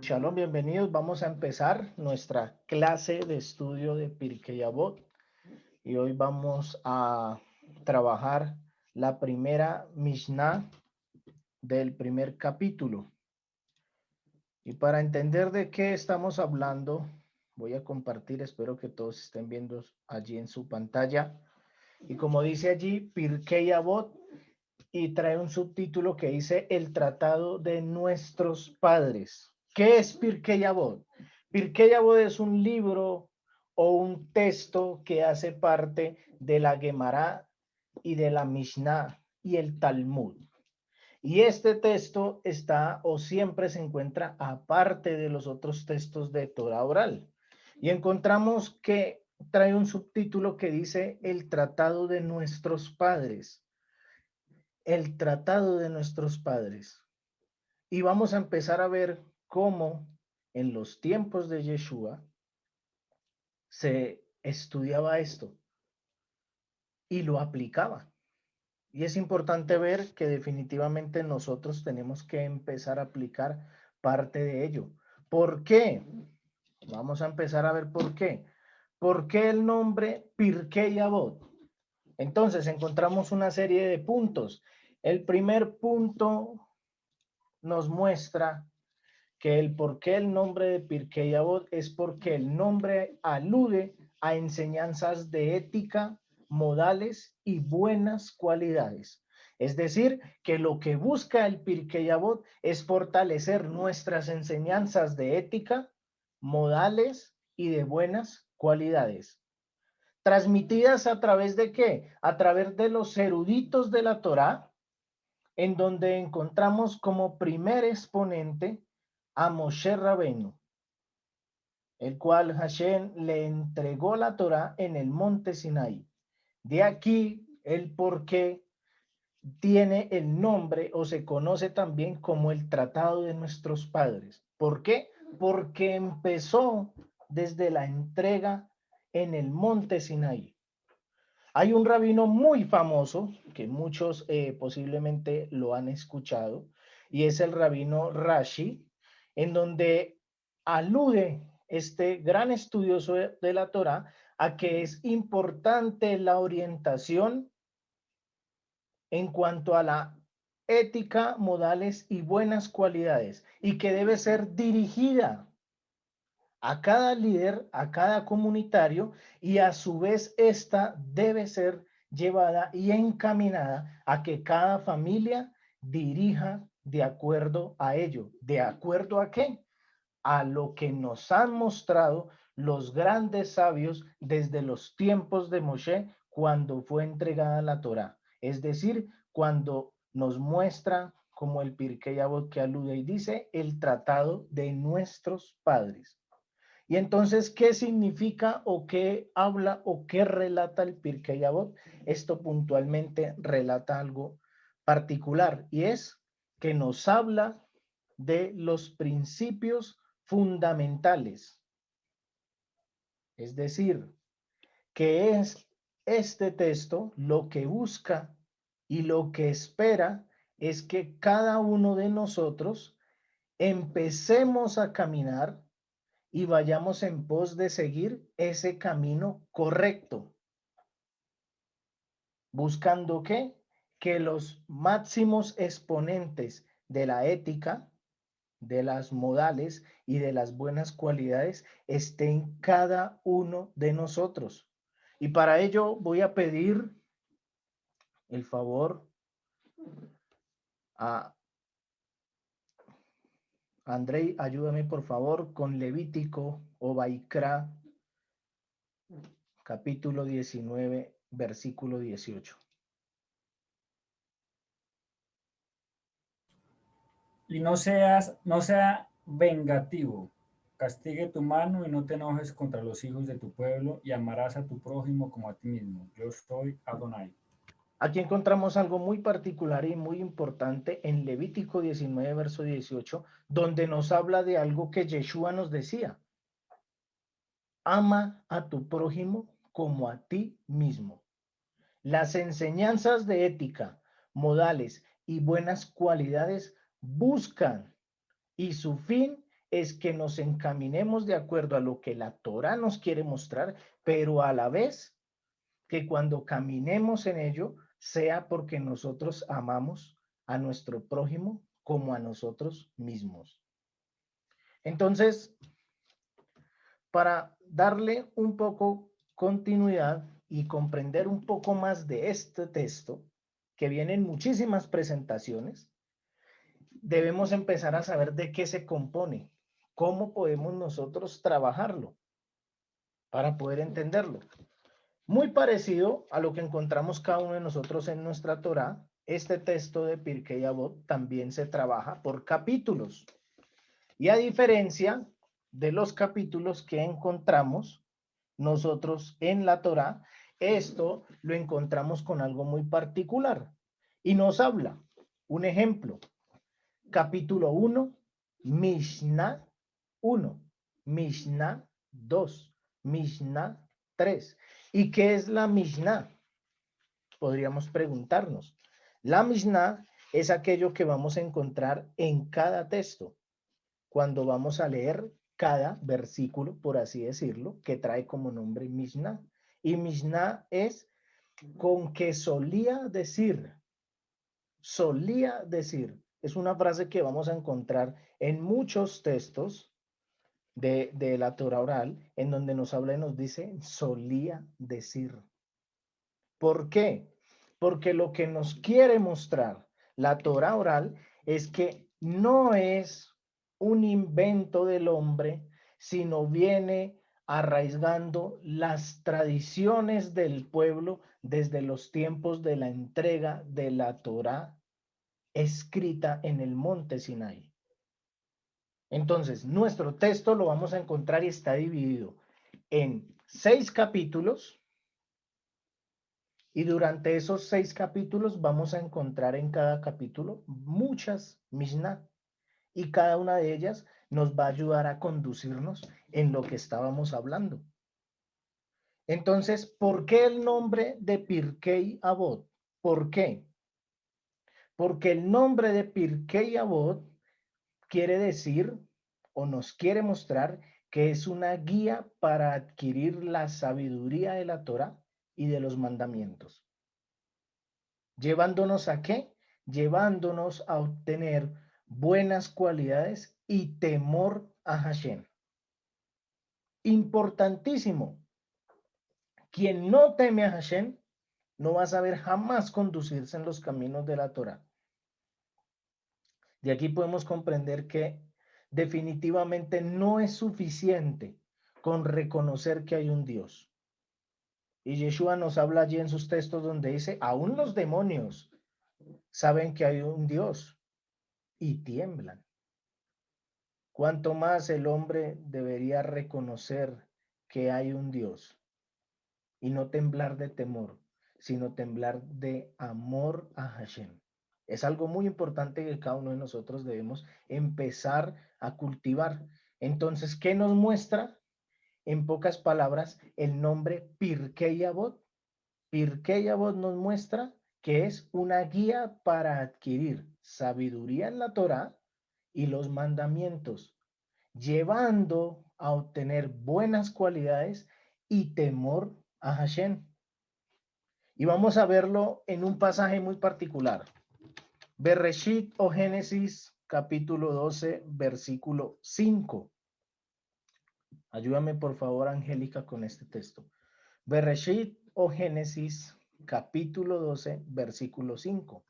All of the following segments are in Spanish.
Shalom, bienvenidos. Vamos a empezar nuestra clase de estudio de Pirkei Avot y hoy vamos a trabajar la primera Mishnah del primer capítulo. Y para entender de qué estamos hablando, voy a compartir, espero que todos estén viendo allí en su pantalla. Y como dice allí, Pirkei Avot, y trae un subtítulo que dice El Tratado de Nuestros Padres. ¿Qué es Pirkei Avot? Pirkei Avot es un libro o un texto que hace parte de la Gemara y de la Mishnah y el Talmud. Y este texto está o siempre se encuentra aparte de los otros textos de Torah oral. Y encontramos que trae un subtítulo que dice El Tratado de Nuestros Padres. El Tratado de Nuestros Padres. Y vamos a empezar a ver cómo en los tiempos de Yeshua se estudiaba esto y lo aplicaba. Y es importante ver que definitivamente nosotros tenemos que empezar a aplicar parte de ello. ¿Por qué? Vamos a empezar a ver por qué. ¿Por qué el nombre Pirkei Avot? Entonces encontramos una serie de puntos. El primer punto nos muestra que el por qué el nombre de Pirkei Avot es porque el nombre alude a enseñanzas de ética, modales y buenas cualidades. Es decir, que lo que busca el Pirkei Avot es fortalecer nuestras enseñanzas de ética, modales y de buenas cualidades. ¿Transmitidas a través de qué? A través de los eruditos de la Torá, en donde encontramos como primer exponente a Moshe Rabenu, el cual Hashem le entregó la Torá en el monte Sinaí. De aquí el por qué tiene el nombre o se conoce también como el Tratado de Nuestros Padres. ¿Por qué? Porque empezó desde la entrega en el monte Sinaí. Hay un rabino muy famoso que muchos posiblemente lo han escuchado y es el rabino Rashi, en donde alude este gran estudioso de la Torá a que es importante la orientación en cuanto a la ética, modales y buenas cualidades y que debe ser dirigida a cada líder, a cada comunitario, y a su vez esta debe ser llevada y encaminada a que cada familia dirija de acuerdo a ello. ¿De acuerdo a qué? A lo que nos han mostrado los grandes sabios desde los tiempos de Moshe cuando fue entregada la Torá. Es decir, cuando nos muestra como el Pirkei Avot que alude y dice el tratado de nuestros padres. Y entonces, ¿qué significa o qué habla o qué relata el Pirkei Avot? Esto puntualmente relata algo particular y es que nos habla de los principios fundamentales. Es decir, que es este texto lo que busca y lo que espera es que cada uno de nosotros empecemos a caminar y vayamos en pos de seguir ese camino correcto. ¿Buscando qué? Que los máximos exponentes de la ética, de las modales y de las buenas cualidades estén cada uno de nosotros. Y para ello voy a pedir el favor a Andrei, ayúdame por favor con Levítico o Baikra, capítulo 19, versículo 18. Y no sea vengativo. Castigue tu mano y no te enojes contra los hijos de tu pueblo y amarás a tu prójimo como a ti mismo. Yo soy Adonai. Aquí encontramos algo muy particular y muy importante en Levítico 19, verso 18, donde nos habla de algo que Yeshua nos decía. Ama a tu prójimo como a ti mismo. Las enseñanzas de ética, modales y buenas cualidades buscan y su fin es que nos encaminemos de acuerdo a lo que la Torá nos quiere mostrar, pero a la vez que cuando caminemos en ello, sea porque nosotros amamos a nuestro prójimo como a nosotros mismos. Entonces, para darle un poco continuidad y comprender un poco más de este texto, que viene en muchísimas presentaciones, debemos empezar a saber de qué se compone, cómo podemos nosotros trabajarlo para poder entenderlo. Muy parecido a lo que encontramos cada uno de nosotros en nuestra Torá, este texto de Pirkei Avot también se trabaja por capítulos. Y a diferencia de los capítulos que encontramos nosotros en la Torá, esto lo encontramos con algo muy particular. Y nos habla, un ejemplo, capítulo 1, Mishnah 1, Mishnah 2, Mishnah 3. ¿Y qué es la Mishnah? Podríamos preguntarnos. La Mishnah es aquello que vamos a encontrar en cada texto, cuando vamos a leer cada versículo, por así decirlo, que trae como nombre Mishnah. Y Mishnah es con que solía decir. Es una frase que vamos a encontrar en muchos textos de la Torah oral, en donde nos habla y nos dice, solía decir. ¿Por qué? Porque lo que nos quiere mostrar la Torah oral es que no es un invento del hombre, sino viene arraigando las tradiciones del pueblo desde los tiempos de la entrega de la Torah escrita en el monte Sinai. Entonces, nuestro texto lo vamos a encontrar y está dividido en 6 capítulos. Y durante esos 6 capítulos vamos a encontrar en cada capítulo muchas Mishnah. Y cada una de ellas nos va a ayudar a conducirnos en lo que estábamos hablando. Entonces, ¿por qué el nombre de Pirkei Avot? ¿Por qué? Porque el nombre de Pirkei Avot quiere decir o nos quiere mostrar que es una guía para adquirir la sabiduría de la Torah y de los mandamientos. ¿Llevándonos a qué? Llevándonos a obtener buenas cualidades y temor a Hashem. Importantísimo. Quien no teme a Hashem no va a saber jamás conducirse en los caminos de la Torah. De aquí podemos comprender que definitivamente no es suficiente con reconocer que hay un Dios. Y Yeshua nos habla allí en sus textos donde dice, aún los demonios saben que hay un Dios y tiemblan. Cuanto más el hombre debería reconocer que hay un Dios y no temblar de temor, sino temblar de amor a Hashem. Es algo muy importante que cada uno de nosotros debemos empezar a cultivar. Entonces, ¿qué nos muestra? En pocas palabras, el nombre Pirkei Avot. Pirkei Avot nos muestra que es una guía para adquirir sabiduría en la Torá y los mandamientos, llevando a obtener buenas cualidades y temor a Hashem. Y vamos a verlo en un pasaje muy particular. Bereshit o Génesis, capítulo 12, versículo 5. Ayúdame, por favor, Angélica, con este texto. Bereshit o Génesis, capítulo 12, versículo 5.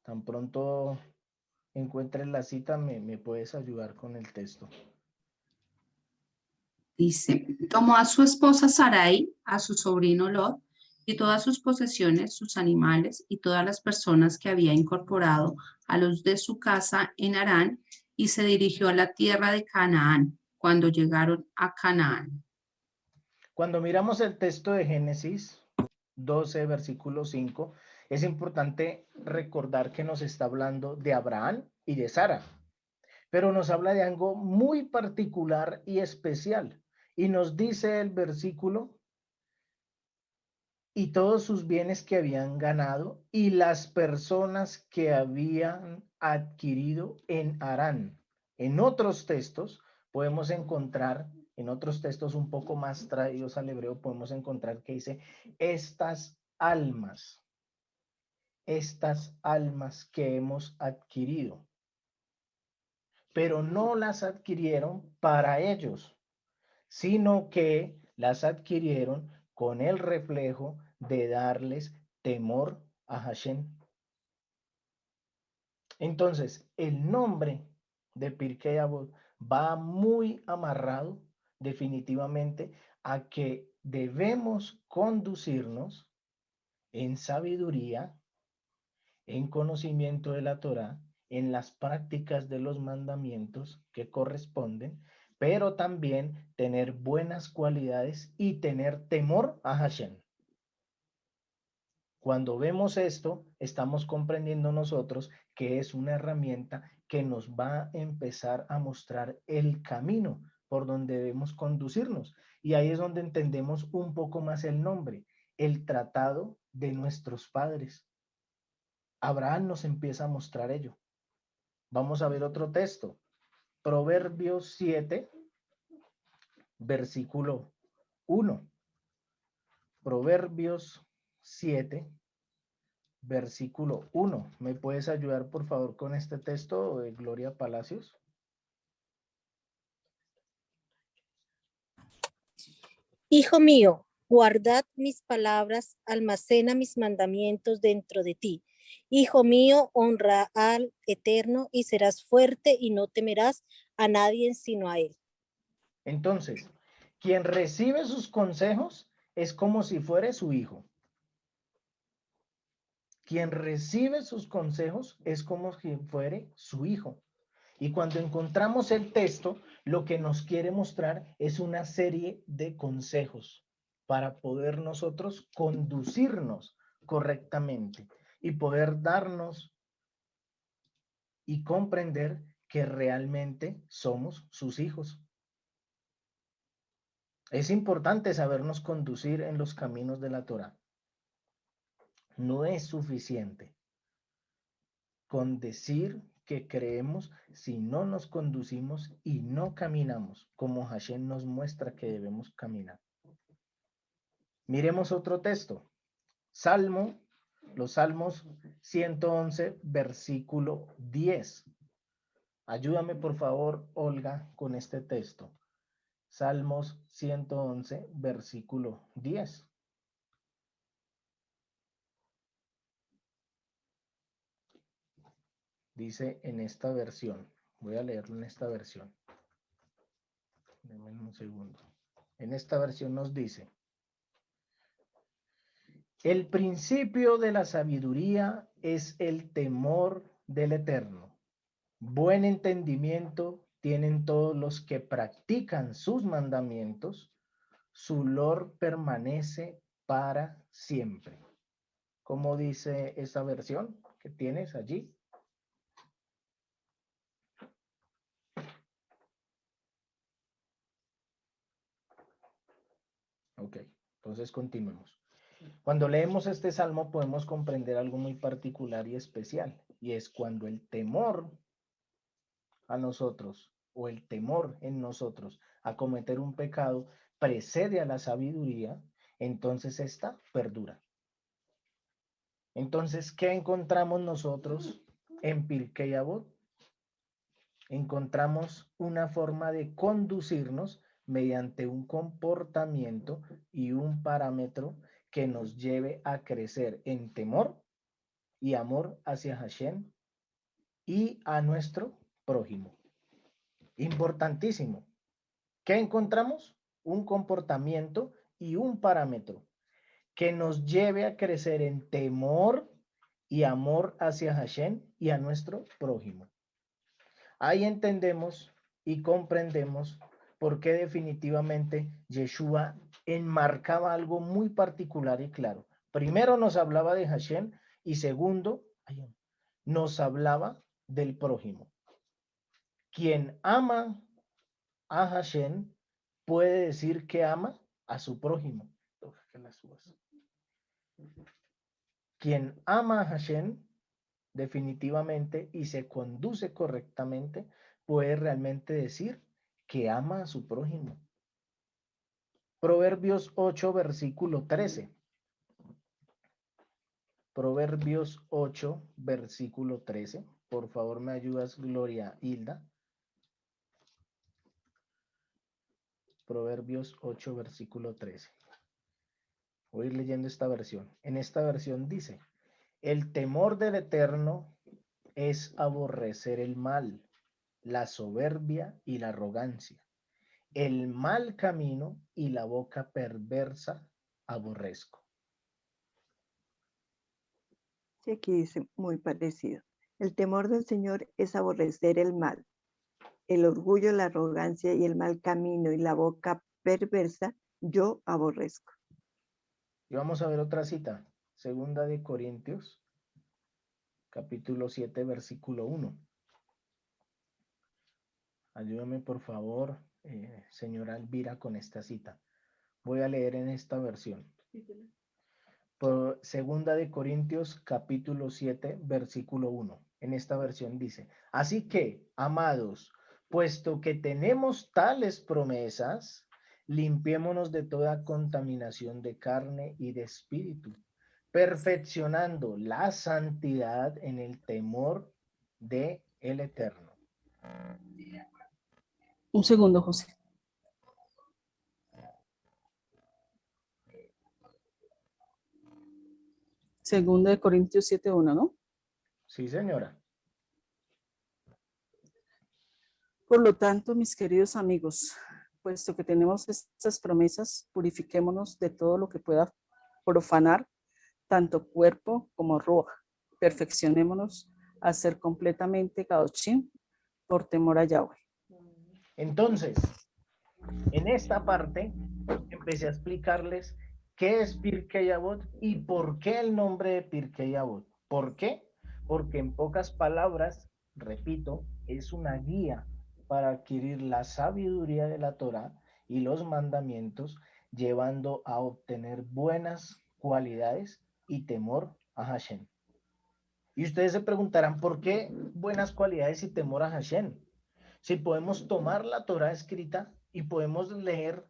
Tan pronto encuentres la cita, me puedes ayudar con el texto. Dice, tomó a su esposa Sarai, a su sobrino Lot, y todas sus posesiones, sus animales y todas las personas que había incorporado a los de su casa en Harán, y se dirigió a la tierra de Canaán, cuando llegaron a Canaán. Cuando miramos el texto de Génesis 12, versículo 5, es importante recordar que nos está hablando de Abraham y de Sara, pero nos habla de algo muy particular y especial. Y nos dice el versículo, y todos sus bienes que habían ganado y las personas que habían adquirido en Harán. En otros textos podemos encontrar, en otros textos un poco más traídos al hebreo, podemos encontrar que dice, estas almas que hemos adquirido, pero no las adquirieron para ellos, sino que las adquirieron con el reflejo de darles temor a Hashem. Entonces, el nombre de Pirkei Avot va muy amarrado definitivamente a que debemos conducirnos en sabiduría, en conocimiento de la Torá, en las prácticas de los mandamientos que corresponden, pero también tener buenas cualidades y tener temor a Hashem. Cuando vemos esto, estamos comprendiendo nosotros que es una herramienta que nos va a empezar a mostrar el camino por donde debemos conducirnos. Y ahí es donde entendemos un poco más el nombre, el tratado de nuestros padres. Abraham nos empieza a mostrar ello. Vamos a ver otro texto. Proverbios 7, versículo 1. Proverbios 7, versículo 1. ¿Me puedes ayudar, por favor, con este texto, Gloria Palacios? Hijo mío, guardad mis palabras, almacena mis mandamientos dentro de ti. Hijo mío, honra al Eterno y serás fuerte y no temerás a nadie sino a él. Entonces, quien recibe sus consejos es como si fuera su hijo. Quien recibe sus consejos es como si fuera su hijo. Y cuando encontramos el texto, lo que nos quiere mostrar es una serie de consejos para poder nosotros conducirnos correctamente y poder darnos y comprender que realmente somos sus hijos. Es importante sabernos conducir en los caminos de la Torá. No es suficiente con decir que creemos si no nos conducimos y no caminamos como Hashem nos muestra que debemos caminar. Miremos otro texto. Los Salmos 111, versículo 10. Ayúdame, por favor, Olga, con este texto. Salmos 111, versículo 10. Dice en esta versión, voy a leerlo en esta versión. Denme un segundo. En esta versión nos dice, el principio de la sabiduría es el temor del Eterno. Buen entendimiento tienen todos los que practican sus mandamientos. Su lor permanece para siempre. ¿Cómo dice esa versión que tienes allí? Ok, entonces continuemos. Cuando leemos este salmo podemos comprender algo muy particular y especial, y es cuando el temor a nosotros o el temor en nosotros a cometer un pecado precede a la sabiduría, entonces esta perdura. Entonces, ¿qué encontramos nosotros en Pirkei Avot? Encontramos una forma de conducirnos mediante un comportamiento y un parámetro que nos lleve a crecer en temor y amor hacia Hashem y a nuestro prójimo. Importantísimo. ¿Qué encontramos? Un comportamiento y un parámetro que nos lleve a crecer en temor y amor hacia Hashem y a nuestro prójimo. Ahí entendemos y comprendemos por qué definitivamente Yeshua enmarcaba algo muy particular y claro. Primero nos hablaba de Hashem Y segundo, nos hablaba del prójimo. Quien ama a Hashem puede decir que ama a su prójimo. Quien ama a Hashem definitivamente y se conduce correctamente puede realmente decir que ama a su prójimo. Proverbios 8, versículo 13. Proverbios 8, versículo 13. Por favor, me ayudas, Gloria Hilda. Proverbios 8, versículo 13. Voy a ir leyendo esta versión. En esta versión dice: el temor del Eterno es aborrecer el mal, la soberbia y la arrogancia. El mal camino y la boca perversa aborrezco. Sí, aquí dice muy parecido. El temor del Señor es aborrecer el mal. El orgullo, la arrogancia y el mal camino y la boca perversa yo aborrezco. Y vamos a ver otra cita. Segunda de Corintios, capítulo 7, versículo 1. Ayúdame, por favor, señora Elvira, con esta cita. Voy a leer en esta versión. Por Segunda de Corintios, capítulo 7, versículo 1. En esta versión dice: así que, amados, puesto que tenemos tales promesas, limpiémonos de toda contaminación de carne y de espíritu, perfeccionando la santidad en el temor de el Eterno. Un segundo, José. Segunda de Corintios 7:1, ¿no? Sí, señora. Por lo tanto, mis queridos amigos, puesto que tenemos estas promesas, purifiquémonos de todo lo que pueda profanar tanto cuerpo como ruaj. Perfeccionémonos a ser completamente kadoshim por temor a Yahweh. Entonces, en esta parte empecé a explicarles qué es Pirkei Avot y por qué el nombre de Pirkei Avot. ¿Por qué? Porque en pocas palabras, repito, es una guía para adquirir la sabiduría de la Torá y los mandamientos, llevando a obtener buenas cualidades y temor a Hashem. Y ustedes se preguntarán, ¿por qué buenas cualidades y temor a Hashem? Si podemos tomar la Torá escrita y podemos leer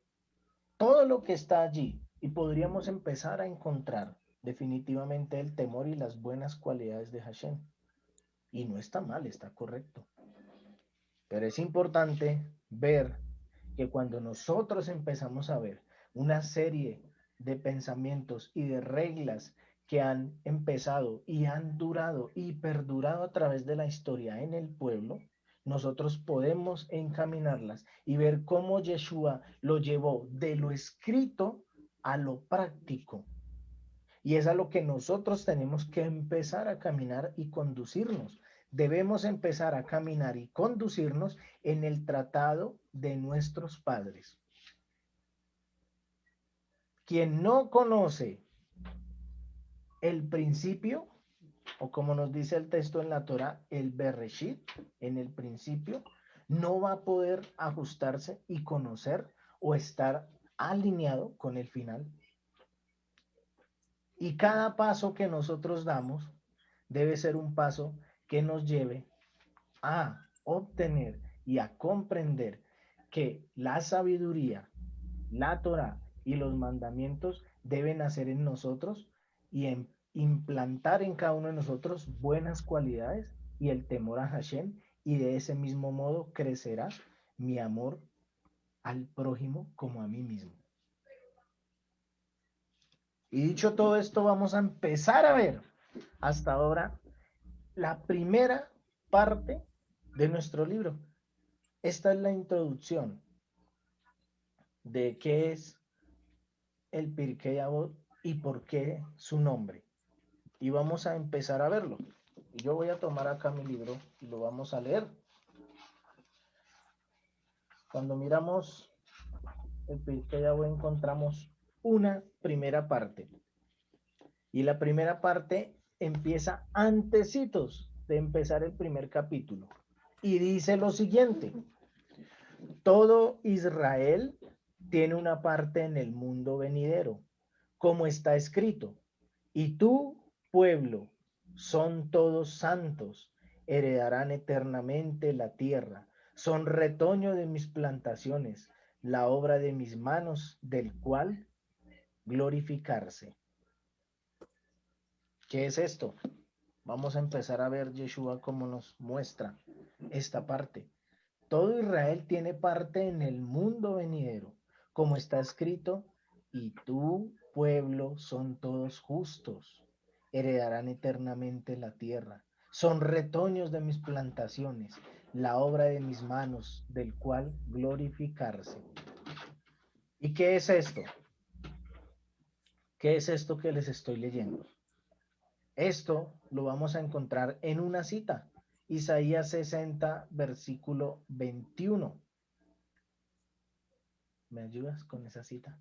todo lo que está allí y podríamos empezar a encontrar definitivamente el temor y las buenas cualidades de Hashem. Y no está mal, está correcto. Pero es importante ver que cuando nosotros empezamos a ver una serie de pensamientos y de reglas que han empezado y han durado y perdurado a través de la historia en el pueblo, nosotros podemos encaminarlas y ver cómo Yeshua lo llevó de lo escrito a lo práctico. Y es a lo que nosotros tenemos que empezar a caminar y conducirnos. Debemos empezar a caminar y conducirnos en el tratado de nuestros padres. Quien no conoce el principio, o como nos dice el texto en la Torá, el Bereshit, en el principio, no va a poder ajustarse y conocer o estar alineado con el final. Y cada paso que nosotros damos debe ser un paso que nos lleve a obtener y a comprender que la sabiduría, la Torá y los mandamientos deben hacer en nosotros y implantar en cada uno de nosotros buenas cualidades y el temor a Hashem, y de ese mismo modo crecerá mi amor al prójimo como a mí mismo. Y dicho todo esto, vamos a empezar a ver hasta ahora la primera parte de nuestro libro. Esta es la introducción de qué es el Pirkei Avot y por qué su nombre. Y vamos a empezar a verlo. Y yo voy a tomar acá mi libro y lo vamos a leer. Cuando miramos el Pirkei Avot encontramos una primera parte. Y la primera parte empieza antecitos de empezar el primer capítulo. Y dice lo siguiente: todo Israel tiene una parte en el mundo venidero, como está escrito, y tú, pueblo, son todos santos, heredarán eternamente la tierra, son retoño de mis plantaciones, la obra de mis manos, del cual glorificarse. ¿Qué es esto? Vamos a empezar a ver Yeshua cómo nos muestra esta parte. Todo Israel tiene parte en el mundo venidero, como está escrito, y tú, pueblo, son todos justos, heredarán eternamente la tierra, son retoños de mis plantaciones, la obra de mis manos, del cual glorificarse. ¿Y qué es esto? ¿Qué es esto que les estoy leyendo? Esto lo vamos a encontrar en una cita, Isaías 60, versículo 21. ¿Me ayudas con esa cita?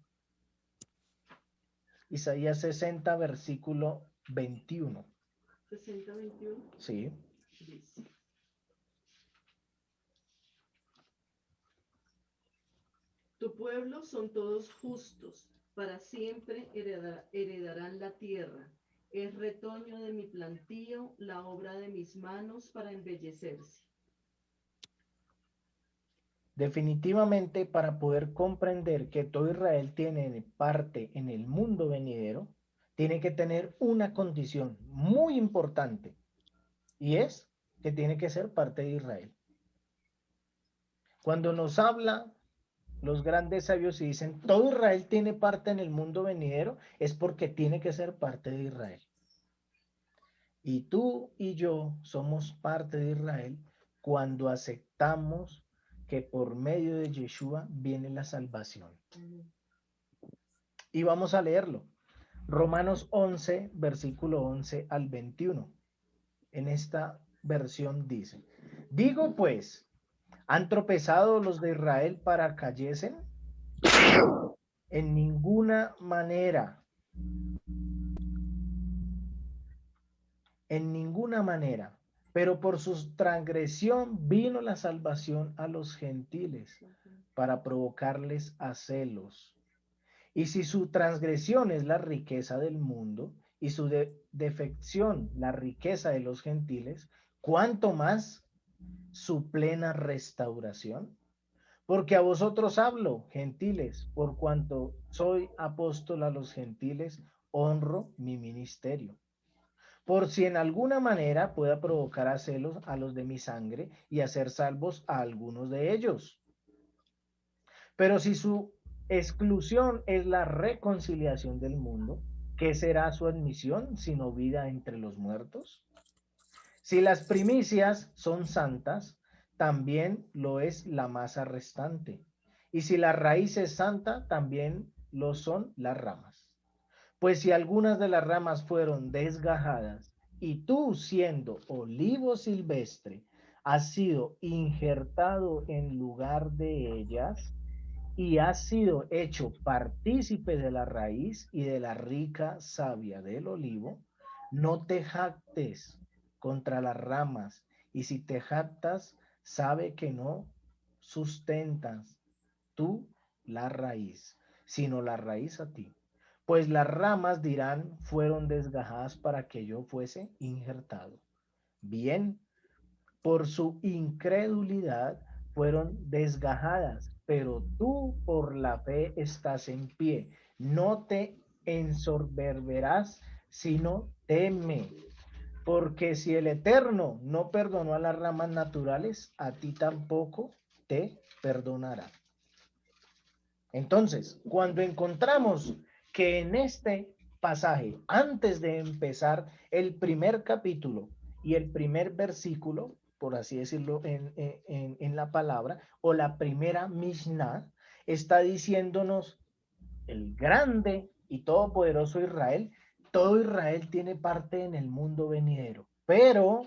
Isaías 60, versículo 21. 60, 21. Sí. Dice: tu pueblo son todos justos, para siempre heredarán la tierra. Es retoño de mi plantío, la obra de mis manos para embellecerse. Definitivamente, para poder comprender que todo Israel tiene parte en el mundo venidero, tiene que tener una condición muy importante, y es que tiene que ser parte de Israel. Cuando nos habla los grandes sabios y dicen todo Israel tiene parte en el mundo venidero, es porque tiene que ser parte de Israel. Y tú y yo somos parte de Israel cuando aceptamos que por medio de Yeshua viene la salvación. Y vamos a leerlo. Romanos 11, versículo 11 al 21. En esta versión dice: digo pues, ¿han tropezado los de Israel para cayesen? En ninguna manera. En ninguna manera. Pero por su transgresión vino la salvación a los gentiles para provocarles a celos. Y si su transgresión es la riqueza del mundo y su defección la riqueza de los gentiles, ¿cuánto más su plena restauración? Porque a vosotros hablo, gentiles, por cuanto soy apóstol a los gentiles, honro mi ministerio. Por si en alguna manera pueda provocar a celos a los de mi sangre y hacer salvos a algunos de ellos. Pero si su exclusión es la reconciliación del mundo, ¿qué será su admisión sino vida entre los muertos? Si las primicias son santas, también lo es la masa restante. Y si la raíz es santa, también lo son las ramas. Pues si algunas de las ramas fueron desgajadas, y tú, siendo olivo silvestre, has sido injertado en lugar de ellas, y has sido hecho partícipe de la raíz y de la rica savia del olivo, no te jactes contra las ramas, y si te jactas, sabe que no sustentas tú la raíz, sino la raíz a ti. Pues las ramas dirán, fueron desgajadas para que yo fuese injertado. Bien, por su incredulidad fueron desgajadas, pero tú por la fe estás en pie. No te ensoberberás, sino teme. Porque si el Eterno no perdonó a las ramas naturales, a ti tampoco te perdonará. Entonces, cuando encontramos que en este pasaje, antes de empezar el primer capítulo y el primer versículo, por así decirlo en la palabra, o la primera Mishnah, está diciéndonos el grande y todopoderoso Israel, todo Israel tiene parte en el mundo venidero, pero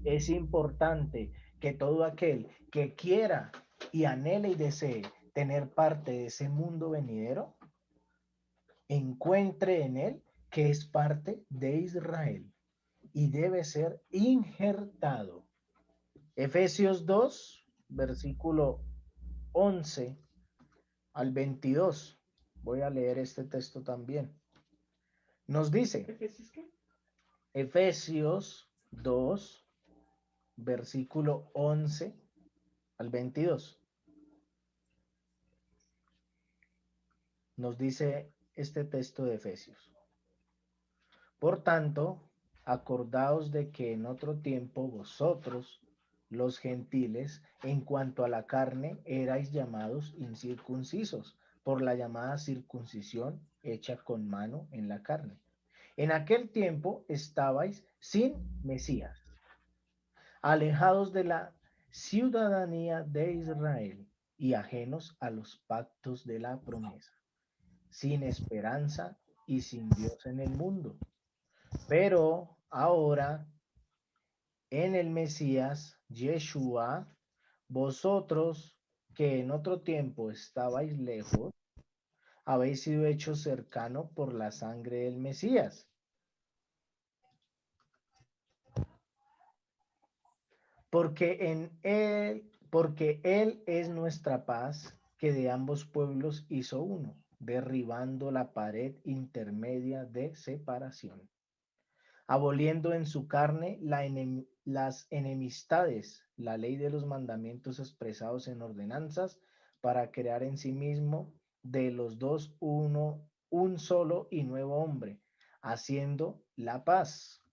es importante que todo aquel que quiera y anhele y desee tener parte de ese mundo venidero, encuentre en él que es parte de Israel y debe ser injertado. Efesios 2, versículo 11 al 22. Voy a leer este texto también. Nos dice, ¿Efesios qué? Efesios 2, versículo 11 al 22. Nos dice este texto de Efesios. Por tanto, acordaos de que en otro tiempo vosotros, los gentiles, en cuanto a la carne, erais llamados incircuncisos por la llamada circuncisión hecha con mano en la carne. En aquel tiempo estabais sin Mesías, alejados de la ciudadanía de Israel y ajenos a los pactos de la promesa, sin esperanza y sin Dios en el mundo. Pero ahora, en el Mesías, Yeshua, vosotros que en otro tiempo estabais lejos, habéis sido hechos cercanos por la sangre del Mesías. Porque él es nuestra paz, que de ambos pueblos hizo uno, derribando la pared intermedia de separación, aboliendo en su carne las enemistades, la ley de los mandamientos expresados en ordenanzas, para crear en sí mismo de los dos un solo y nuevo hombre, haciendo la paz.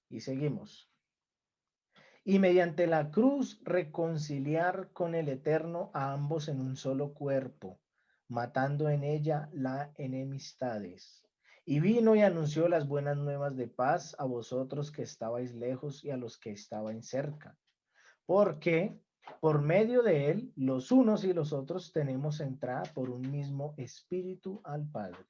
Y seguimos. Y mediante la cruz reconciliar con el Eterno a ambos en un solo cuerpo, matando en ella las enemistades. Y vino y anunció las buenas nuevas de paz a vosotros que estabais lejos y a los que estaban cerca. Porque por medio de él, los unos y los otros tenemos entrada por un mismo espíritu al Padre.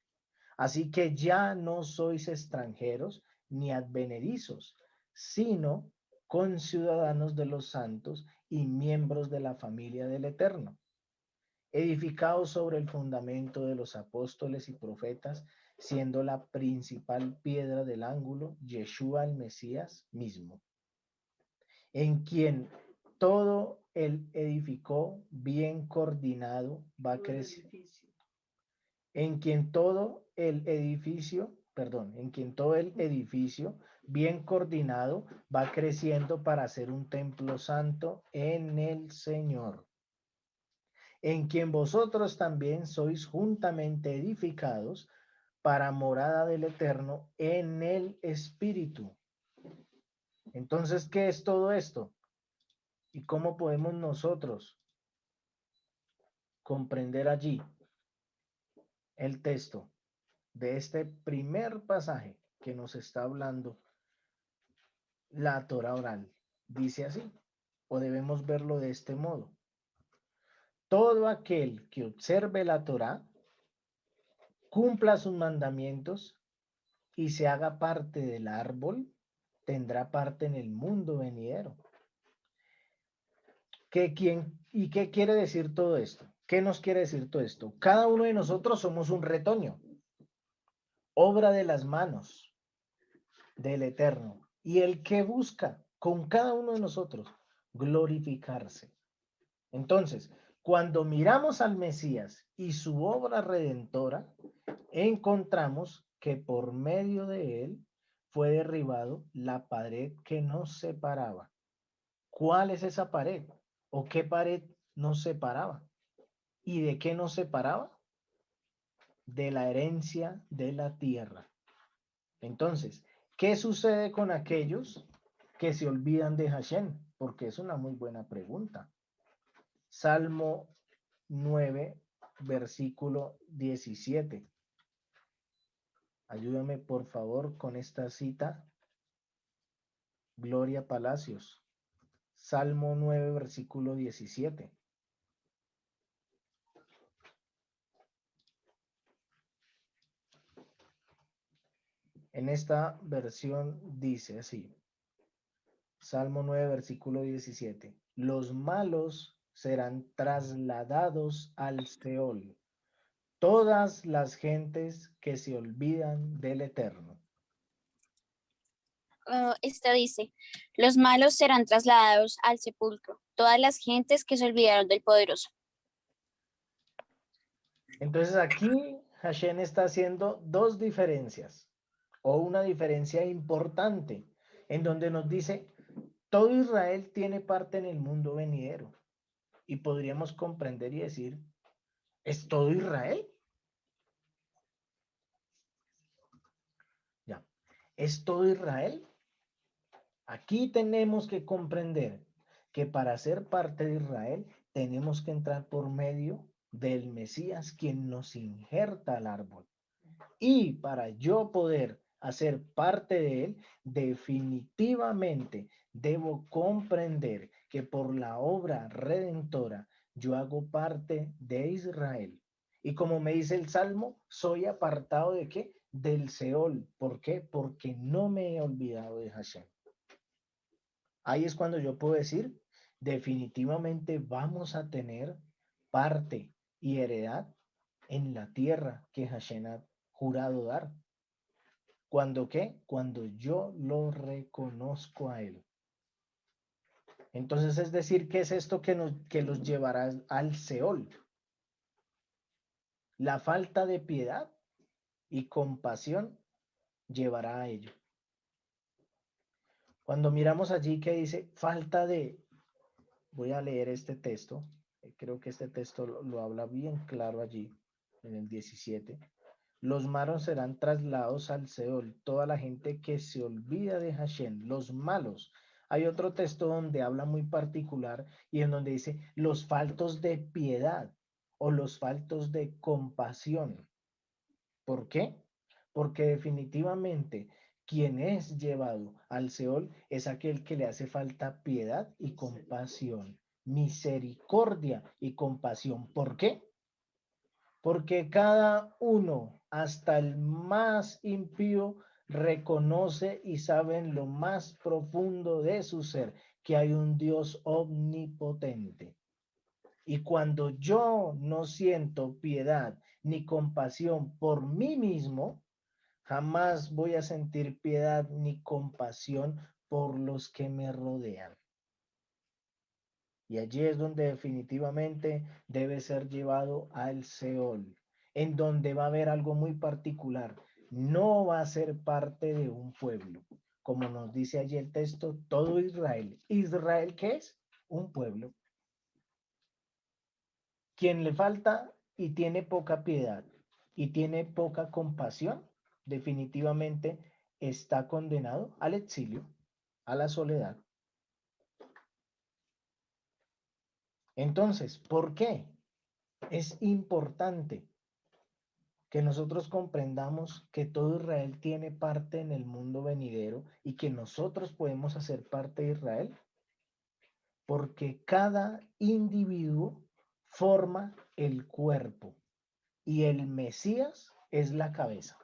Así que ya no sois extranjeros ni advenedizos, sino conciudadanos de los santos y miembros de la familia del Eterno, edificados sobre el fundamento de los apóstoles y profetas, siendo la principal piedra del ángulo Yeshua el Mesías mismo, en quien todo el edificó bien coordinado va creciendo, en quien todo el edificio bien coordinado va creciendo para ser un templo santo en el Señor, en quien vosotros también sois juntamente edificados para morada del Eterno en el Espíritu. Entonces, ¿qué es todo esto? ¿Y cómo podemos nosotros comprender allí el texto de este primer pasaje que nos está hablando la Torá oral? Dice así, o debemos verlo de este modo: todo aquel que observe la Torá, cumpla sus mandamientos y se haga parte del árbol, tendrá parte en el mundo venidero. ¿Y qué quiere decir todo esto? ¿Qué nos quiere decir todo esto? Cada uno de nosotros somos un retoño, obra de las manos del Eterno, y el que busca con cada uno de nosotros glorificarse. Entonces, cuando miramos al Mesías y su obra redentora, encontramos que por medio de él fue derribado la pared que nos separaba. ¿Cuál es esa pared? ¿O qué pared nos separaba? ¿Y de qué nos separaba? De la herencia de la tierra. Entonces, ¿qué sucede con aquellos que se olvidan de Hashem? Porque es una muy buena pregunta. Salmo 9, versículo 17. Ayúdame por favor con esta cita, Gloria Palacios. Salmo 9, versículo 17. En esta versión dice así, Salmo 9, versículo 17. Los malos serán trasladados al Seol. todas las gentes que se olvidan del Eterno. Esta dice, los malos serán trasladados al sepulcro, todas las gentes que se olvidaron del poderoso. Entonces aquí Hashem está haciendo dos diferencias, o una diferencia importante, en donde nos dice, todo Israel tiene parte en el mundo venidero. Y podríamos comprender y decir, ¿es todo Israel? Ya, ¿es todo Israel? Aquí tenemos que comprender que para ser parte de Israel tenemos que entrar por medio del Mesías, quien nos injerta al árbol. Y para yo poder hacer parte de él, definitivamente debo comprender que por la obra redentora yo hago parte de Israel. Y como me dice el Salmo, soy apartado ¿de qué? Del Seol. ¿Por qué? Porque no me he olvidado de Hashem. Ahí es cuando yo puedo decir, definitivamente vamos a tener parte y heredad en la tierra que Hashem ha jurado dar. ¿Cuándo qué? Cuando yo lo reconozco a él. Entonces, es decir, ¿qué es esto que los llevará al Seol? La falta de piedad y compasión llevará a ello. Cuando miramos allí que dice falta de, voy a leer este texto, creo que este texto lo habla bien claro allí, en el 17. Los malos serán trasladados al Seol, toda la gente que se olvida de Hashem, los malos. Hay otro texto donde habla muy particular y en donde dice los faltos de piedad o los faltos de compasión. ¿Por qué? Porque definitivamente quien es llevado al Seol es aquel que le hace falta piedad y compasión, misericordia y compasión. ¿Por qué? Porque cada uno, hasta el más impío, reconoce y sabe en lo más profundo de su ser que hay un Dios omnipotente. Y cuando yo no siento piedad ni compasión por mí mismo, jamás voy a sentir piedad ni compasión por los que me rodean. Y allí es donde definitivamente debe ser llevado al Seol, en donde va a haber algo muy particular. No va a ser parte de un pueblo. Como nos dice allí el texto, todo Israel. ¿Israel qué es? Un pueblo. Quien le falta y tiene poca piedad y tiene poca compasión, definitivamente está condenado al exilio, a la soledad. Entonces, ¿por qué? Es importante que nosotros comprendamos que todo Israel tiene parte en el mundo venidero y que nosotros podemos hacer parte de Israel, porque cada individuo forma el cuerpo y el Mesías es la cabeza.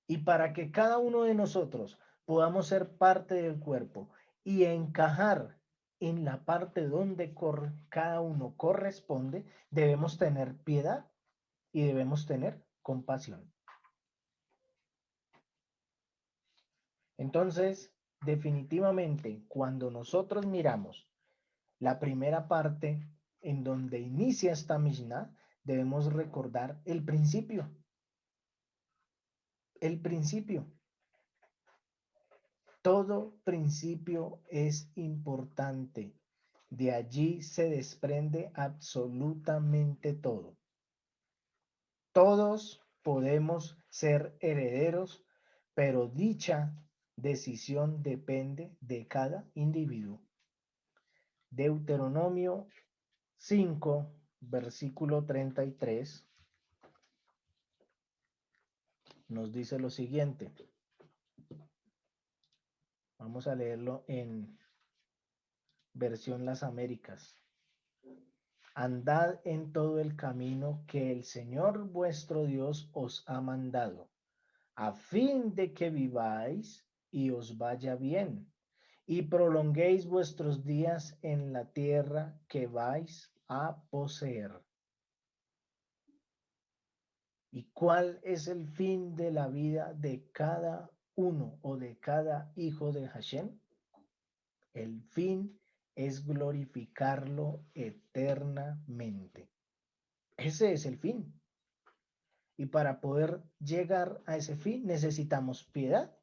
Y para que cada uno de nosotros podamos ser parte del cuerpo y encajar en la parte donde cada uno corresponde, debemos tener piedad y debemos tener compasión. Entonces, definitivamente, cuando nosotros miramos la primera parte en donde inicia esta Mishnah, debemos recordar el principio. El principio. Todo principio es importante. De allí se desprende absolutamente todo. Todos podemos ser herederos, pero dicha decisión depende de cada individuo. Deuteronomio 5, versículo 33, nos dice lo siguiente. Vamos a leerlo en versión Las Américas. Andad en todo el camino que el Señor vuestro Dios os ha mandado, a fin de que viváis y os vaya bien, y prolonguéis vuestros días en la tierra que vais a poseer. ¿Y cuál es el fin de la vida de cada uno o de cada hijo de Hashem? El fin es glorificarlo eternamente. Ese es el fin. Y para poder llegar a ese fin necesitamos piedad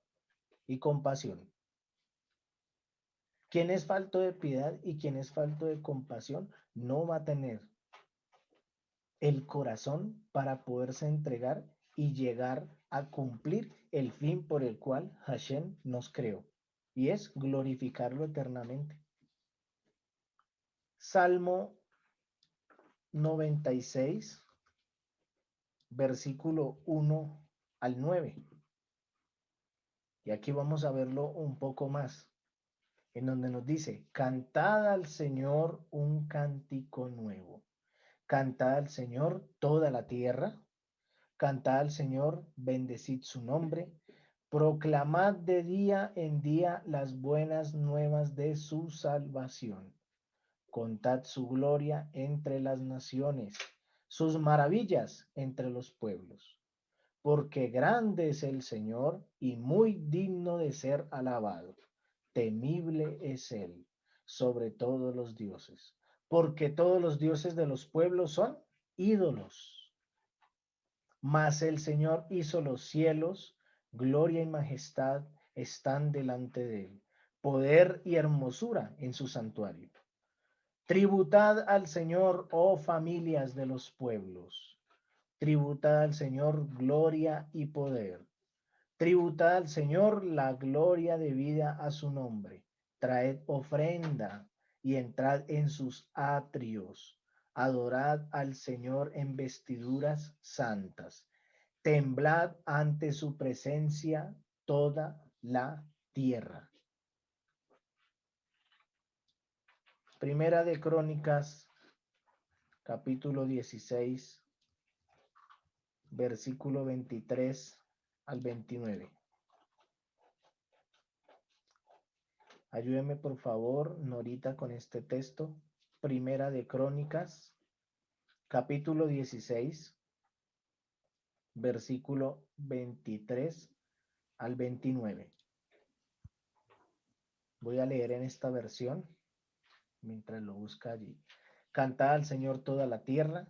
y compasión. Quien es falto de piedad y quien es falto de compasión no va a tener el corazón para poderse entregar y llegar a cumplir el fin por el cual Hashem nos creó, y es glorificarlo eternamente. Salmo 96, versículo 1 al 9. Y aquí vamos a verlo un poco más, en donde nos dice: cantad al Señor un cántico nuevo. Cantad al Señor toda la tierra. Cantad al Señor, bendecid su nombre. Proclamad de día en día las buenas nuevas de su salvación. Contad su gloria entre las naciones, sus maravillas entre los pueblos. Porque grande es el Señor y muy digno de ser alabado. Temible es él sobre todos los dioses, porque todos los dioses de los pueblos son ídolos. Mas el Señor hizo los cielos, gloria y majestad están delante de él, poder y hermosura en su santuario. Tributad al Señor, oh familias de los pueblos. Tributad al Señor gloria y poder. Tributad al Señor la gloria debida a su nombre. Traed ofrenda y entrad en sus atrios. Adorad al Señor en vestiduras santas. Temblad ante su presencia toda la tierra. Primera de Crónicas, capítulo 16, versículo 23 al 29. Ayúdeme por favor, Norita, con este texto. Primera de Crónicas, capítulo 16, versículo 23 al 29. Voy a leer en esta versión mientras lo busca allí. Cantad al Señor toda la tierra,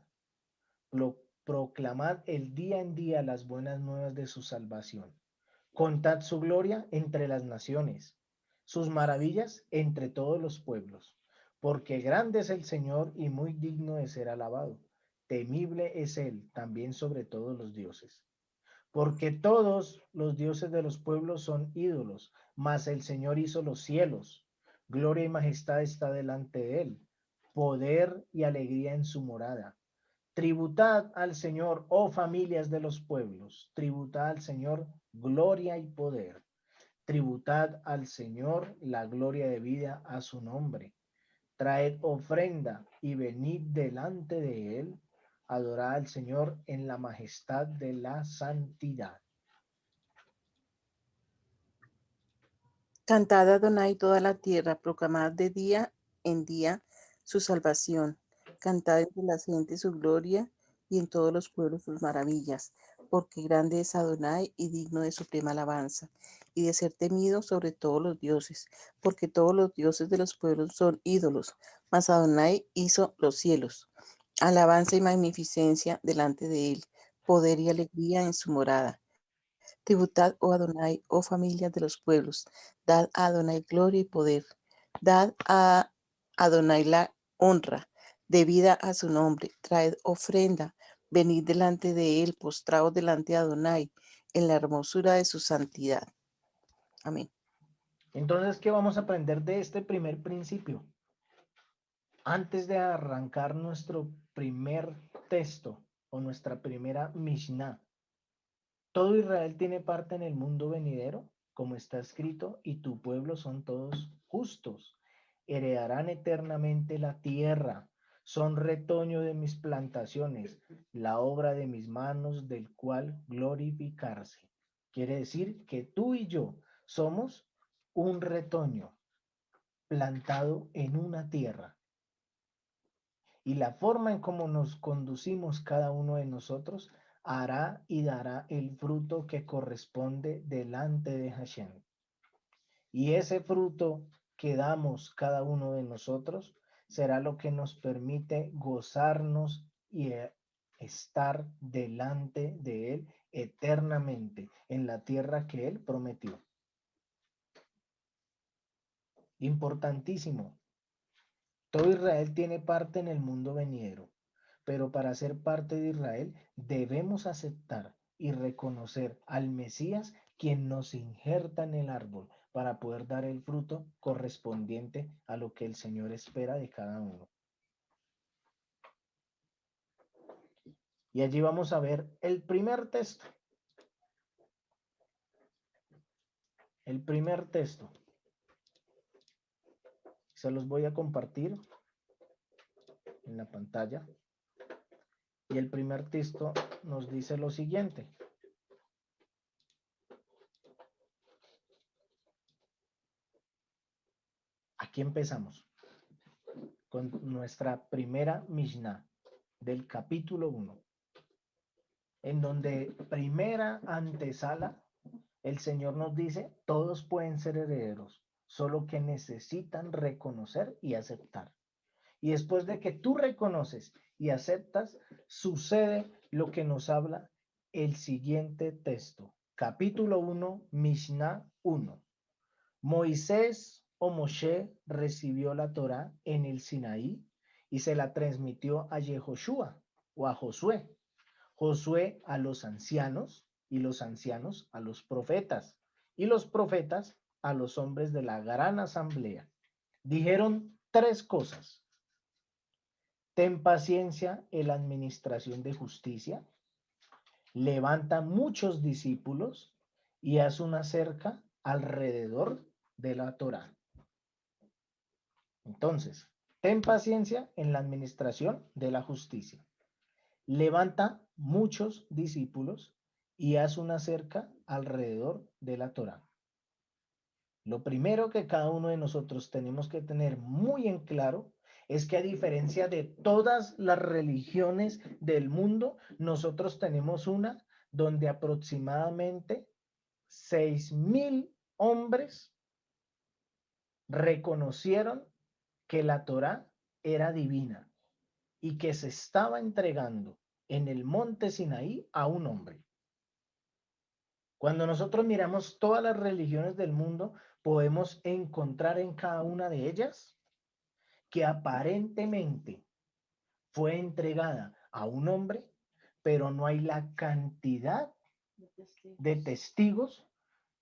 proclamad el día en día las buenas nuevas de su salvación. Contad su gloria entre las naciones, sus maravillas entre todos los pueblos. Porque grande es el Señor y muy digno de ser alabado. Temible es él también sobre todos los dioses. Porque todos los dioses de los pueblos son ídolos, mas el Señor hizo los cielos. Gloria y majestad está delante de él, poder y alegría en su morada. Tributad al Señor, oh familias de los pueblos, tributad al Señor gloria y poder. Tributad al Señor la gloria de vida a su nombre. Traed ofrenda y venid delante de él. Adorad al Señor en la majestad de la santidad. Cantad a Adonai toda la tierra, proclamad de día en día su salvación. Cantad entre las gentes su gloria y en todos los pueblos sus maravillas, porque grande es Adonai y digno de suprema alabanza, y de ser temido sobre todos los dioses, porque todos los dioses de los pueblos son ídolos, mas Adonai hizo los cielos. Alabanza y magnificencia delante de él, poder y alegría en su morada. Tributad, oh Adonai, oh familias de los pueblos, dad a Adonai gloria y poder, dad a Adonai la honra, debida a su nombre, traed ofrenda, venid delante de él, postraos delante de Adonai, en la hermosura de su santidad. Amén. Entonces, ¿qué vamos a aprender de este primer principio? Antes de arrancar nuestro primer texto o nuestra primera Mishnah, todo Israel tiene parte en el mundo venidero, como está escrito, y tu pueblo son todos justos. Heredarán eternamente la tierra, son retoño de mis plantaciones, la obra de mis manos, del cual glorificarse. Quiere decir que tú y yo somos un retoño plantado en una tierra. Y la forma en cómo nos conducimos cada uno de nosotros hará y dará el fruto que corresponde delante de Hashem. Y ese fruto que damos cada uno de nosotros será lo que nos permite gozarnos y estar delante de Él eternamente en la tierra que Él prometió. Importantísimo. Todo Israel tiene parte en el mundo venidero, pero para ser parte de Israel debemos aceptar y reconocer al Mesías, quien nos injerta en el árbol para poder dar el fruto correspondiente a lo que el Señor espera de cada uno. Y allí vamos a ver el primer texto. El primer texto. Se los voy a compartir en la pantalla. Y el primer texto nos dice lo siguiente. Aquí empezamos con nuestra primera Mishnah del capítulo 1, en donde primera antesala el Señor nos dice, todos pueden ser herederos, solo que necesitan reconocer y aceptar. Y después de que tú reconoces y aceptas, sucede lo que nos habla el siguiente texto. Capítulo 1, Mishnah 1. Moisés o Moshe recibió la Torá en el Sinaí y se la transmitió a Yehoshua o a Josué. Josué a los ancianos y los ancianos a los profetas y los profetas a los hombres de la gran asamblea. Dijeron tres cosas. Ten paciencia en la administración de justicia, levanta muchos discípulos y haz una cerca alrededor de la Torá. Entonces, ten paciencia en la administración de la justicia, levanta muchos discípulos y haz una cerca alrededor de la Torá. Lo primero que cada uno de nosotros tenemos que tener muy en claro es que a diferencia de todas las religiones del mundo, nosotros tenemos una donde aproximadamente 6,000 hombres reconocieron que la Torá era divina y que se estaba entregando en el monte Sinaí a un hombre. Cuando nosotros miramos todas las religiones del mundo, podemos encontrar en cada una de ellas que aparentemente fue entregada a un hombre, pero no hay la cantidad de testigos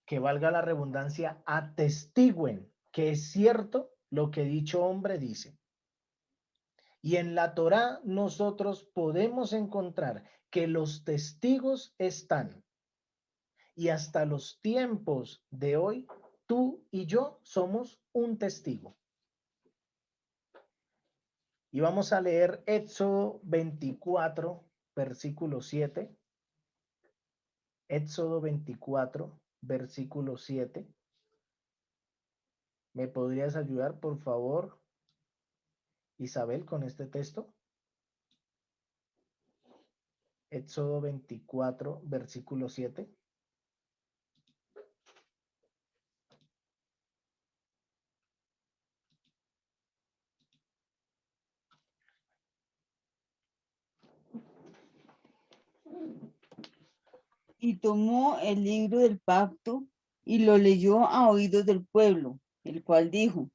que, valga la redundancia, atestiguen que es cierto lo que dicho hombre dice. Y en la Torá nosotros podemos encontrar que los testigos están. Y hasta los tiempos de hoy, tú y yo somos un testigo. Y vamos a leer Éxodo 24, versículo 7. Éxodo 24, versículo 7. ¿Me podrías ayudar, por favor, Isabel, con este texto? Éxodo 24, versículo 7. Y tomó el libro del pacto y lo leyó a oídos del pueblo, el cual dijo,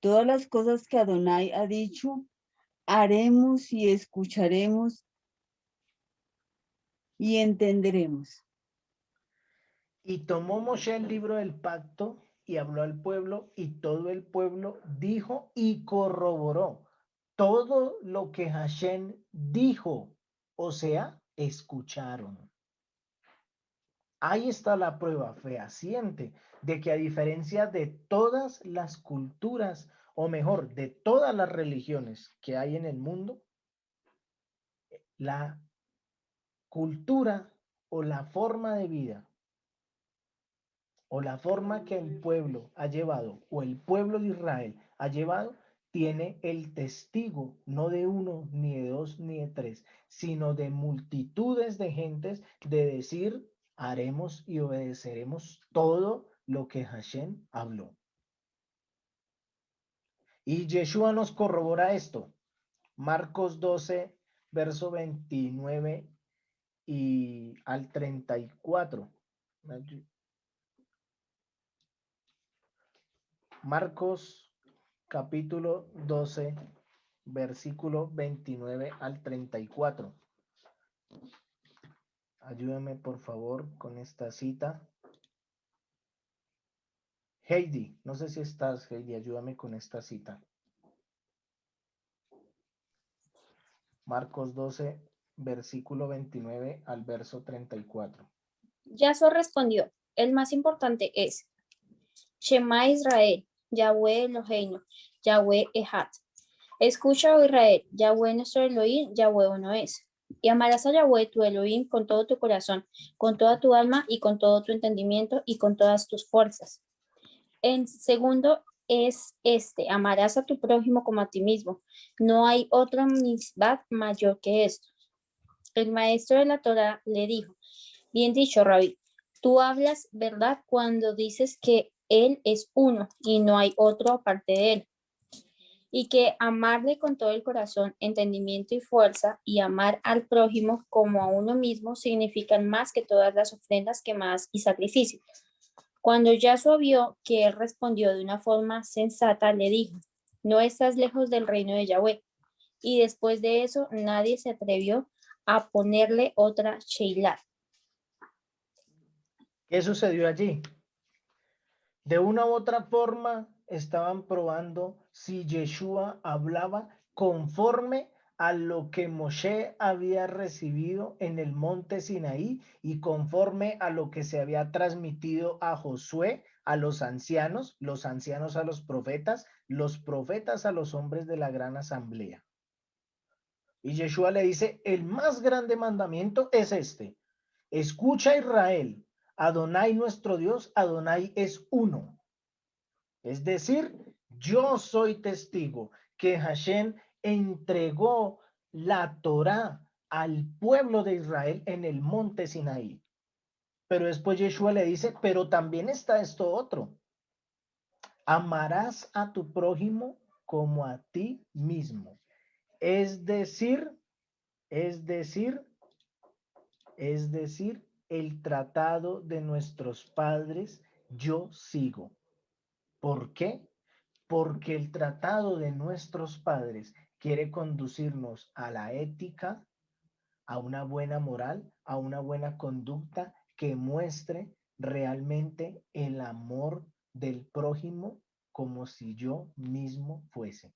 todas las cosas que Adonai ha dicho, haremos y escucharemos y entenderemos. Y tomó Moshe el libro del pacto y habló al pueblo, y todo el pueblo dijo y corroboró todo lo que Hashem dijo, o sea, escucharon. Ahí está la prueba fehaciente de que, a diferencia de todas las culturas, o mejor, de todas las religiones que hay en el mundo, la cultura o la forma de vida o la forma que el pueblo ha llevado o el pueblo de Israel ha llevado tiene el testigo, no de uno, ni de dos, ni de tres, sino de multitudes de gentes, de decir, haremos y obedeceremos todo lo que Hashem habló. Y Yeshua nos corrobora esto. Marcos 12, verso 29 y al 34. Marcos capítulo 12, versículo 29 al 34. Ayúdame por favor con esta cita. Heidi, no sé si estás, Heidi, ayúdame con esta cita. Marcos 12, versículo 29 al verso 34. Yahshua respondió, el más importante es, Shema Israel, Yahweh Eloheinu, Yahweh Echad. Escucha, oh Israel, Yahweh nuestro Elohim, Yahweh uno es. Y amarás a Yahweh tu Elohim con todo tu corazón, con toda tu alma y con todo tu entendimiento y con todas tus fuerzas. En segundo es amarás a tu prójimo como a ti mismo. No hay otra mitzvah mayor que esto. El maestro de la Torá le dijo, bien dicho, Rabí, tú hablas verdad cuando dices que Él es uno y no hay otro aparte de Él. Y que amarle con todo el corazón, entendimiento y fuerza, y amar al prójimo como a uno mismo significan más que todas las ofrendas quemadas y sacrificios. Cuando Yahshua vio que él respondió de una forma sensata, le dijo, no estás lejos del reino de Yahweh. Y después de eso, nadie se atrevió a ponerle otra Sheilá. ¿Qué sucedió allí? De una u otra forma estaban probando si Yeshua hablaba conforme a lo que Moshe había recibido en el monte Sinaí y conforme a lo que se había transmitido a Josué, a los ancianos a los profetas a los hombres de la gran asamblea. Y Yeshua le dice, el más grande mandamiento es este: escucha, Israel, Adonai nuestro Dios, Adonai es uno. Es decir, yo soy testigo que Hashem entregó la Torá al pueblo de Israel en el monte Sinaí. Pero después Yeshua le dice, pero también está esto otro. Amarás a tu prójimo como a ti mismo. Es decir, el tratado de nuestros padres yo sigo. ¿Por qué? Porque el tratado de nuestros padres quiere conducirnos a la ética, a una buena moral, a una buena conducta que muestre realmente el amor del prójimo como si yo mismo fuese.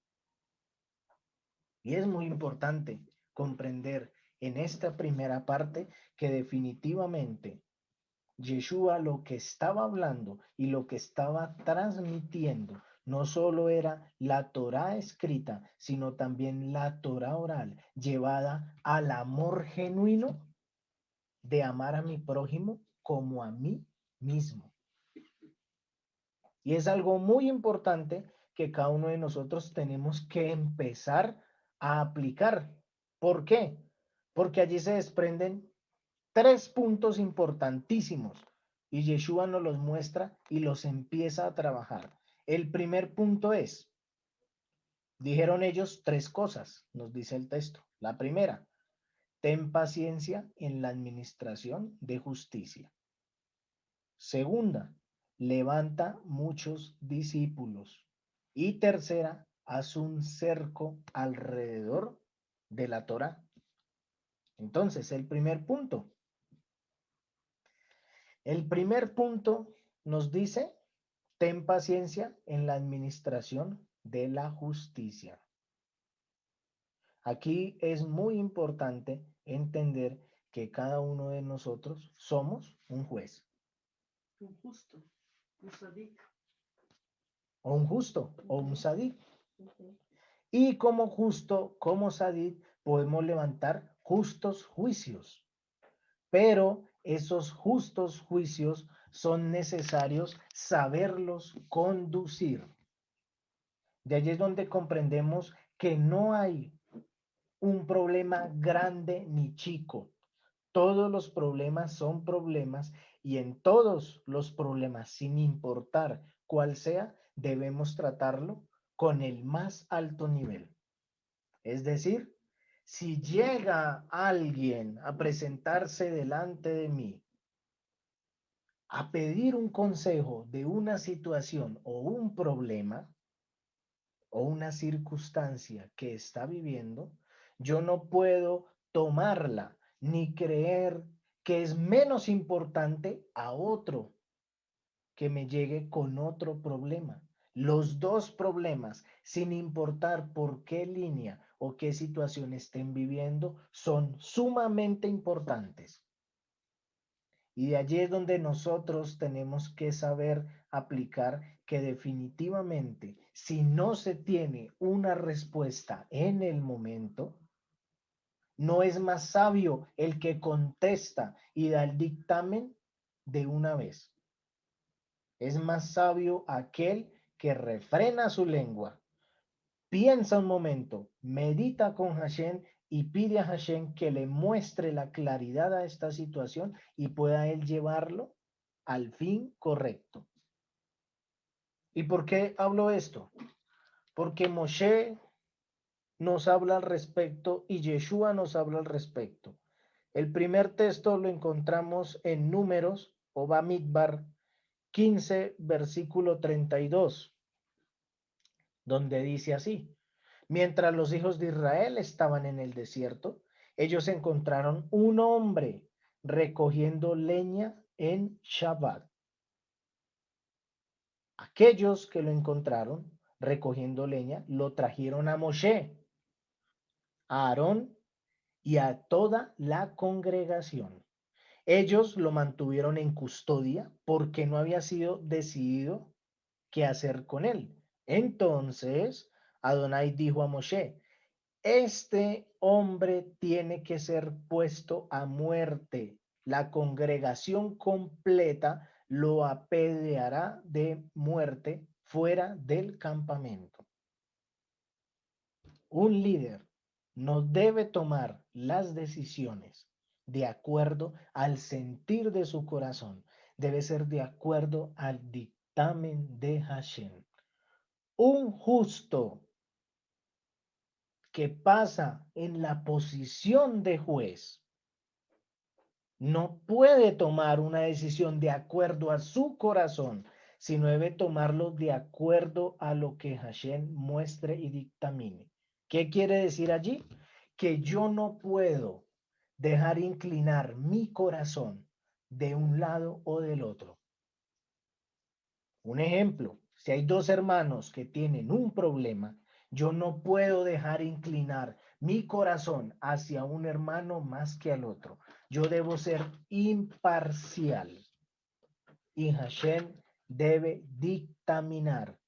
Y es muy importante comprender en esta primera parte que definitivamente Yeshua lo que estaba hablando y lo que estaba transmitiendo no solo era la Torá escrita, sino también la Torá oral, llevada al amor genuino de amar a mi prójimo como a mí mismo. Y es algo muy importante que cada uno de nosotros tenemos que empezar a aplicar. ¿Por qué? Porque allí se desprenden 3 puntos importantísimos y Yeshua nos los muestra y los empieza a trabajar. El primer punto es, dijeron ellos 3 cosas, nos dice el texto. La primera, ten paciencia en la administración de justicia. Segunda, levanta muchos discípulos. Y tercera, haz un cerco alrededor de la Torá. Entonces, el primer punto nos dice, ten paciencia en la administración de la justicia. Aquí es muy importante entender que cada uno de nosotros somos un juez. Un justo, un sadik. O un justo, o un sadik. Y como justo, como sadik, podemos levantar justos juicios. Pero esos justos juicios son necesarios saberlos conducir. De allí es donde comprendemos que no hay un problema grande ni chico. Todos los problemas son problemas y en todos los problemas, sin importar cuál sea, debemos tratarlo con el más alto nivel. Es decir, si llega alguien a presentarse delante de mí a pedir un consejo de una situación o un problema o una circunstancia que está viviendo, yo no puedo tomarla ni creer que es menos importante a otro que me llegue con otro problema. Los dos problemas, sin importar por qué línea o qué situación estén viviendo, son sumamente importantes. Y de allí es donde nosotros tenemos que saber aplicar que definitivamente, si no se tiene una respuesta en el momento, no es más sabio el que contesta y da el dictamen de una vez. Es más sabio aquel que refrena su lengua, piensa un momento, medita con Hashem y pide a Hashem que le muestre la claridad a esta situación y pueda él llevarlo al fin correcto. ¿Y por qué hablo esto? Porque Moshe nos habla al respecto y Yeshua nos habla al respecto. El primer texto lo encontramos en Números o Bamidbar 15, versículo 32, donde dice así: mientras los hijos de Israel estaban en el desierto, ellos encontraron un hombre recogiendo leña en Shabbat. Aquellos que lo encontraron recogiendo leña lo trajeron a Moshe, a Aarón y a toda la congregación. Ellos lo mantuvieron en custodia porque no había sido decidido qué hacer con él. Entonces Adonai dijo a Moshe: este hombre tiene que ser puesto a muerte. La congregación completa lo apedreará de muerte fuera del campamento. Un líder no debe tomar las decisiones de acuerdo al sentir de su corazón. Debe ser de acuerdo al dictamen de Hashem. Un justo que pasa en la posición de juez no puede tomar una decisión de acuerdo a su corazón, sino debe tomarlo de acuerdo a lo que Hashem muestre y dictamine. ¿Qué quiere decir allí? Que yo no puedo dejar inclinar mi corazón de un lado o del otro. Un ejemplo, si hay dos hermanos que tienen un problema, yo no puedo dejar inclinar mi corazón hacia un hermano más que al otro. Yo debo ser imparcial. Y Hashem debe dictaminar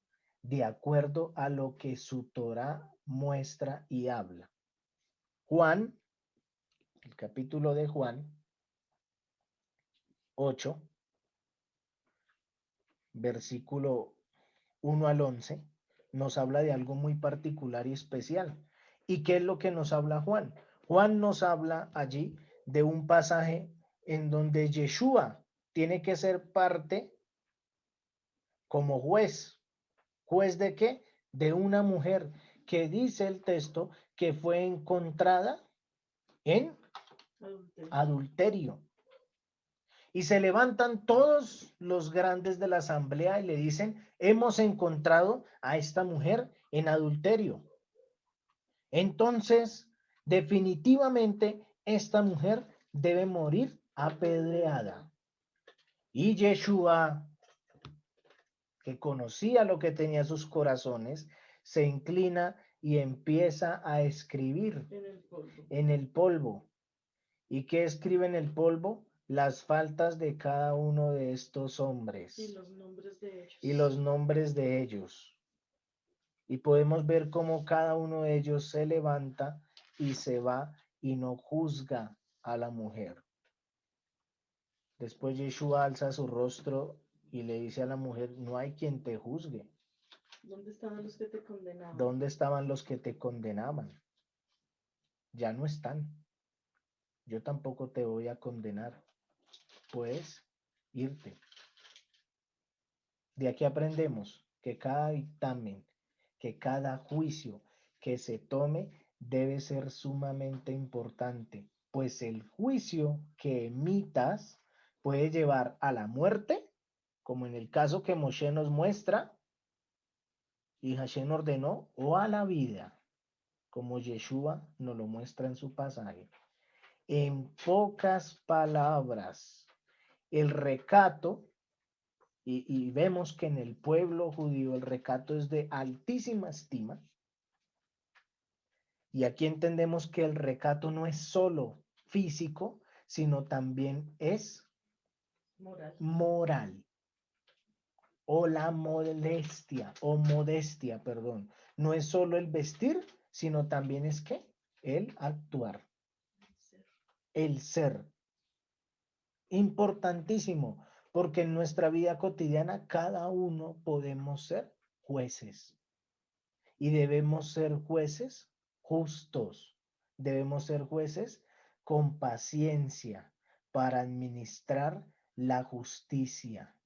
de acuerdo a lo que su Torah muestra y habla. Juan, el capítulo de Juan 8, versículo 1 al 11, nos habla de algo muy particular y especial. ¿Y qué es lo que nos habla Juan? Juan nos habla allí de un pasaje en donde Yeshua tiene que ser parte como juez. ¿Juez de qué? De una mujer que dice el texto que fue encontrada en adulterio. Y se levantan todos los grandes de la asamblea y le dicen: hemos encontrado a esta mujer en adulterio. Entonces, definitivamente, esta mujer debe morir apedreada. Y Yeshua, que conocía lo que tenía sus corazones, se inclina y empieza a escribir en el polvo. ¿Y qué escribe en el polvo? Las faltas de cada uno de estos hombres. Y los nombres de ellos. Y los nombres de ellos. Y podemos ver cómo cada uno de ellos se levanta y se va y no juzga a la mujer. Después Yeshua alza su rostro y le dice a la mujer: no hay quien te juzgue. ¿Dónde estaban los que te condenaban? ¿Dónde estaban los que te condenaban? Ya no están. Yo tampoco te voy a condenar. Puedes irte. De aquí aprendemos que cada dictamen, que cada juicio que se tome debe ser sumamente importante, pues el juicio que emitas puede llevar a la muerte, como en el caso que Moshe nos muestra y Hashem ordenó, o a la vida, como Yeshua nos lo muestra en su pasaje. En pocas palabras, el recato, y vemos que en el pueblo judío el recato es de altísima estima, y aquí entendemos que el recato no es solo físico, sino también es moral, o la modestia, perdón. No es solo el vestir, sino también es que el actuar, el ser. Importantísimo, porque en nuestra vida cotidiana cada uno podemos ser jueces y debemos ser jueces justos, debemos ser jueces con paciencia para administrar la justicia.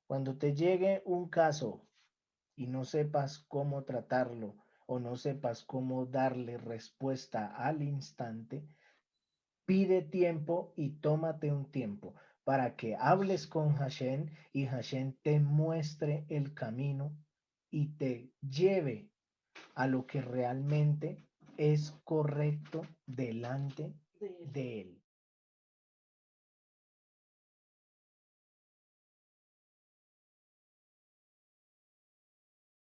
Cuando te llegue un caso y no sepas cómo tratarlo o no sepas cómo darle respuesta al instante, pide tiempo y tómate un tiempo para que hables con Hashem y Hashem te muestre el camino y te lleve a lo que realmente es correcto delante de él.